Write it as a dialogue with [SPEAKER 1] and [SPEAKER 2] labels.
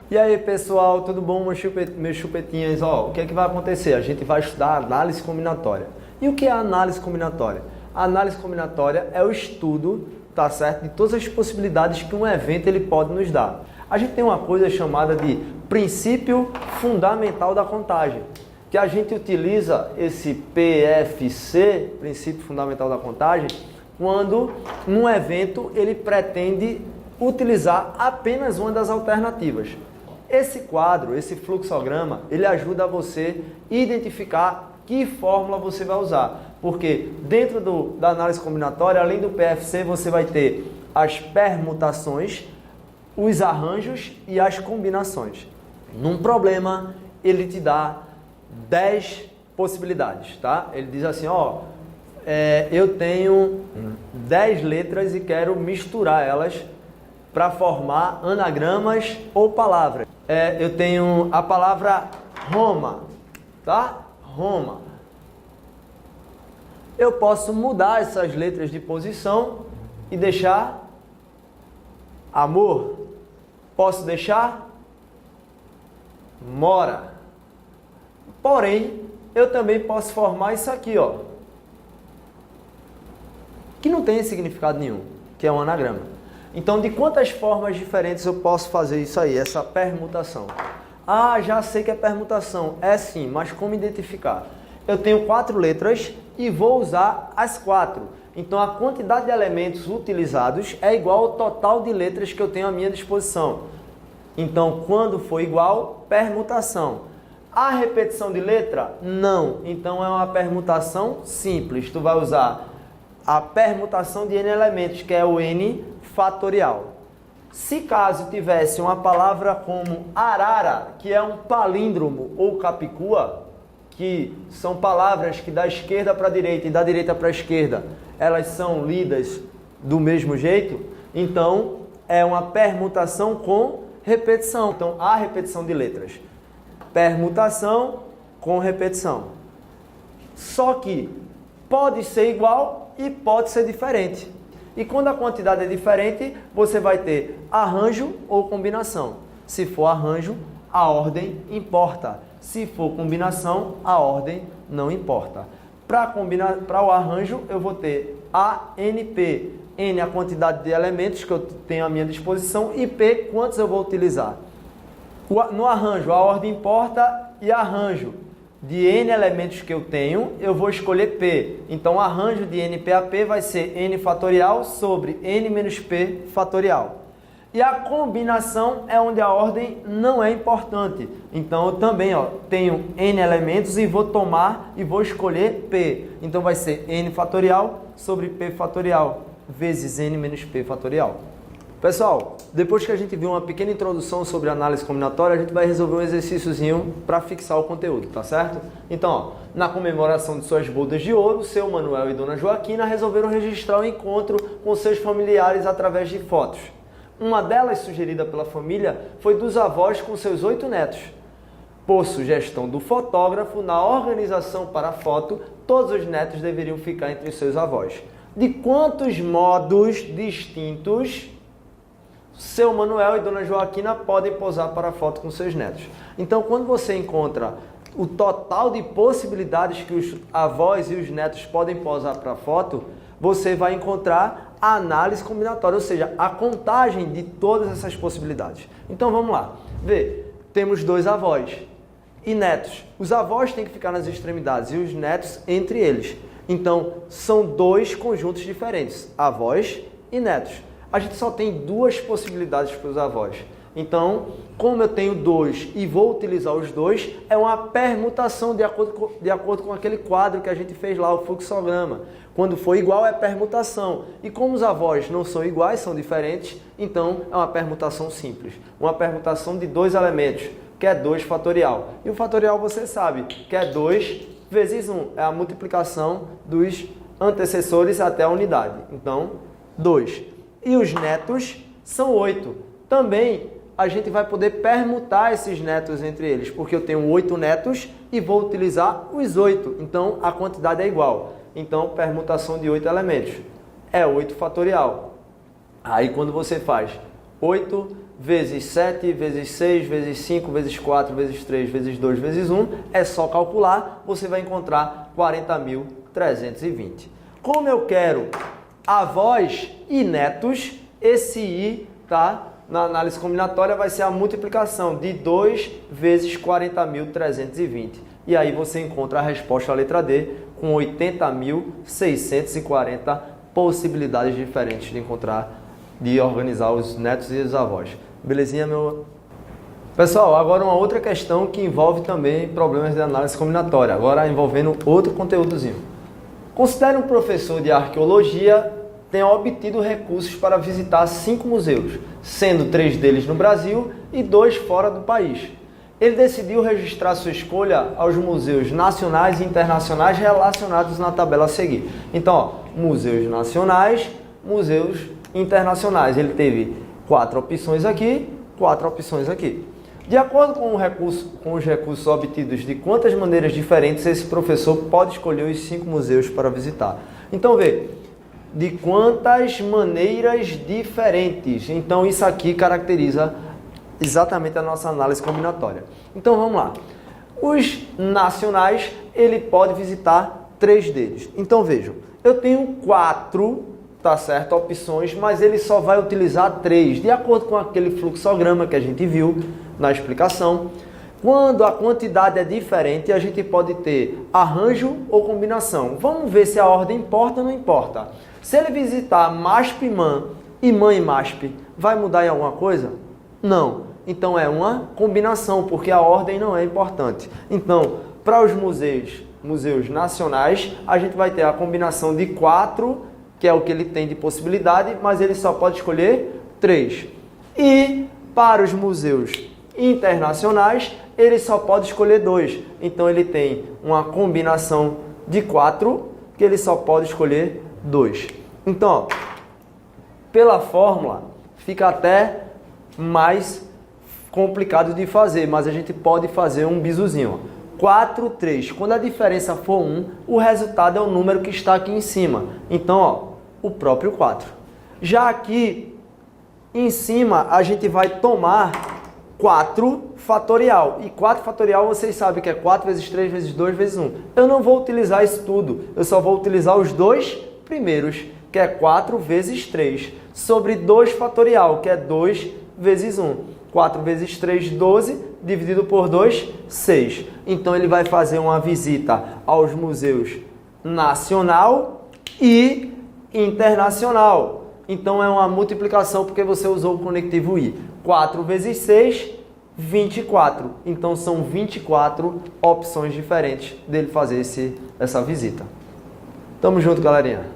[SPEAKER 1] E aí, pessoal, tudo bom, meus chupetinhas? Ó, o que é que vai acontecer? A gente vai estudar análise combinatória. E o que é a análise combinatória? A análise combinatória é o estudo, tá certo, de todas as possibilidades que um evento ele pode nos dar. A gente tem uma coisa chamada de princípio fundamental da contagem, que a gente utiliza esse PFC, princípio fundamental da contagem, quando num evento ele pretende utilizar apenas uma das alternativas. Esse quadro, esse fluxograma, ele ajuda você a identificar que fórmula você vai usar. Porque dentro da análise combinatória, além do PFC, você vai ter as permutações, os arranjos e as combinações. Num problema, ele te dá 10 possibilidades, tá? Ele diz assim, ó, eu tenho 10 letras e quero misturar elas para formar anagramas ou palavras. Eu tenho a palavra Roma, tá? Roma. Eu posso mudar essas letras de posição e deixar amor. Posso deixar mora. Porém, eu também posso formar isso aqui, ó, que não tem significado nenhum, que é um anagrama. Então, de quantas formas diferentes eu posso fazer isso aí, essa permutação? Ah, já sei que é permutação. É sim, mas como identificar? Eu tenho 4 letras e vou usar as 4. Então, a quantidade de elementos utilizados é igual ao total de letras que eu tenho à minha disposição. Então, quando for igual, permutação. A repetição de letra? Não. Então, é uma permutação simples. Tu vai usar a permutação de n elementos, que é o n fatorial. Se caso tivesse uma palavra como arara, que é um palíndromo, ou capicua, que são palavras que da esquerda para a direita e da direita para a esquerda, elas são lidas do mesmo jeito, então é uma permutação com repetição. Então, há repetição de letras. Permutação com repetição. Só que pode ser igual e pode ser diferente. E quando a quantidade é diferente, você vai ter arranjo ou combinação. Se for arranjo, a ordem importa. Se for combinação, a ordem não importa. Para o arranjo, eu vou ter ANP. N, a quantidade de elementos que eu tenho à minha disposição, e P, quantos eu vou utilizar. No arranjo, a ordem importa e arranjo de N elementos que eu tenho, eu vou escolher P. Então, o arranjo de NP a P vai ser N fatorial sobre N menos P fatorial. E a combinação é onde a ordem não é importante. Então, eu também tenho N elementos e vou tomar e vou escolher P. Então, vai ser N fatorial sobre P fatorial vezes N menos P fatorial. Pessoal, depois que a gente viu uma pequena introdução sobre análise combinatória, a gente vai resolver um exercíciozinho para fixar o conteúdo, tá certo? Então, ó, na comemoração de suas bodas de ouro, seu Manuel e Dona Joaquina resolveram registrar o encontro com seus familiares através de fotos. Uma delas, sugerida pela família, foi dos avós com seus 8 netos. Por sugestão do fotógrafo, na organização para a foto, todos os netos deveriam ficar entre seus avós. De quantos modos distintos seu Manuel e Dona Joaquina podem posar para a foto com seus netos? Então, quando você encontra o total de possibilidades que os avós e os netos podem posar para a foto, você vai encontrar a análise combinatória, ou seja, a contagem de todas essas possibilidades. Então, vamos lá. Vê, temos 2 avós e netos. Os avós têm que ficar nas extremidades e os netos entre eles. Então, são 2 conjuntos diferentes, avós e netos. A gente só tem 2 possibilidades para os avós. Então, como eu tenho 2 e vou utilizar os 2, é uma permutação de acordo com aquele quadro que a gente fez lá, o fluxograma. Quando for igual, é permutação. E como os avós não são iguais, são diferentes, então é uma permutação simples. Uma permutação de 2 elementos, que é 2 fatorial. E o fatorial você sabe, que é 2 vezes 1. É a multiplicação dos antecessores até a unidade. Então, 2. E os netos são 8. Também a gente vai poder permutar esses netos entre eles, porque eu tenho 8 netos e vou utilizar os 8. Então, a quantidade é igual. Então, permutação de 8 elementos é 8 fatorial. Aí, quando você faz 8 vezes 7, vezes 6, vezes 5, vezes 4, vezes 3, vezes 2, vezes 1. É só calcular, você vai encontrar 40.320. Como eu quero avós e netos, esse I, tá? Na análise combinatória vai ser a multiplicação de 2 vezes 40.320. E aí você encontra a resposta à letra D com 80.640 possibilidades diferentes de encontrar, de organizar os netos e os avós. Belezinha, meu? Pessoal, agora uma outra questão que envolve também problemas de análise combinatória, agora envolvendo outro conteúdozinho. Considere um professor de arqueologia tenha obtido recursos para visitar 5 museus, sendo 3 deles no Brasil e 2 fora do país. Ele decidiu registrar sua escolha aos museus nacionais e internacionais relacionados na tabela a seguir. Então, ó, museus nacionais, museus internacionais. Ele teve 4 opções aqui, 4 opções aqui. De acordo com os recursos obtidos, de quantas maneiras diferentes esse professor pode escolher os 5 museus para visitar? Então, vê, de quantas maneiras diferentes. Então, isso aqui caracteriza exatamente a nossa análise combinatória. Então, vamos lá. Os nacionais, ele pode visitar 3 deles. Então, vejam, eu tenho 4, tá certo, opções, mas ele só vai utilizar 3, de acordo com aquele fluxograma que a gente viu na explicação. Quando a quantidade é diferente, a gente pode ter arranjo ou combinação. Vamos ver se a ordem importa ou não importa. Se ele visitar MASP-MAN e MAN e MASP, vai mudar em alguma coisa? Não. Então é uma combinação, porque a ordem não é importante. Então, para os museus nacionais, a gente vai ter a combinação de 4, que é o que ele tem de possibilidade, mas ele só pode escolher 3. E para os museus internacionais, ele só pode escolher 2. Então ele tem uma combinação de 4, que ele só pode escolher 2. Então, ó, pela fórmula, fica até mais complicado de fazer, mas a gente pode fazer um bizuzinho. 4, 3. Quando a diferença for 1, o resultado é o número que está aqui em cima. Então, ó, o próprio 4. Já aqui em cima, a gente vai tomar 4 fatorial. E 4 fatorial, vocês sabem que é 4 vezes 3 vezes 2 vezes 1. Eu não vou utilizar isso tudo. Eu só vou utilizar os 2 primeiros, que é 4 vezes 3, sobre 2 fatorial, que é 2 vezes 1. 4 vezes 3, 12, dividido por 2, 6. Então, ele vai fazer uma visita aos museus nacional e internacional. Então, é uma multiplicação porque você usou o conectivo I. 4 vezes 6, 24. Então, são 24 opções diferentes dele fazer essa visita. Tamo junto, galerinha.